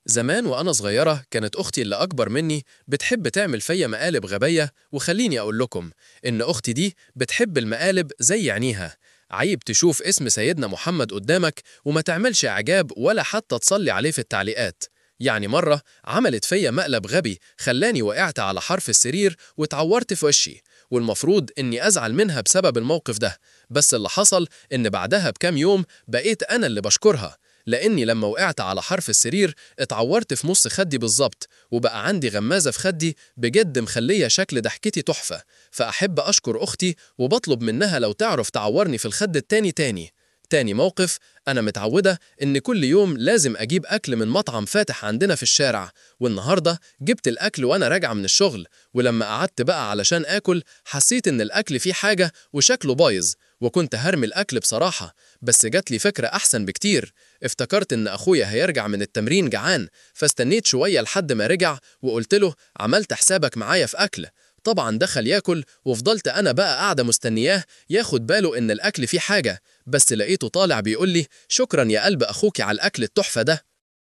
زمان وأنا صغيرة كانت أختي اللي أكبر مني بتحب تعمل فيا مقالب غبية، وخليني أقول لكم إن أختي دي بتحب المقالب زي عينيها. عيب تشوف اسم سيدنا محمد قدامك وما تعملش إعجاب ولا حتى تصلي عليه في التعليقات. يعني مرة عملت فيا مقلب غبي خلاني وقعت على حرف السرير واتعورت في وشي، والمفروض إني أزعل منها بسبب الموقف ده. بس اللي حصل إن بعدها بكام يوم بقيت أنا اللي بشكرها، لأني لما وقعت على حرف السرير اتعورت في نص خدي بالظبط، وبقى عندي غمازة في خدي بجد مخلية شكل ضحكتي تحفة. فأحب أشكر أختي وبطلب منها لو تعرف تعورني في الخد التاني تاني. تاني موقف، أنا متعودة إن كل يوم لازم أجيب أكل من مطعم فاتح عندنا في الشارع، والنهاردة جبت الأكل وأنا راجعة من الشغل، ولما قعدت بقى علشان آكل حسيت إن الأكل فيه حاجة وشكله بايظ، وكنت هرمي الأكل بصراحة. بس جات لي فكرة أحسن بكتير. افتكرت إن أخويا هيرجع من التمرين جعان، فاستنيت شوية لحد ما رجع وقلت له عملت حسابك معايا في أكل. طبعا دخل ياكل وفضلت أنا بقى قاعدة مستنياه ياخد باله إن الأكل فيه حاجة، بس لقيته طالع بيقول لي شكرا يا قلب أخوكي على الأكل التحفة ده.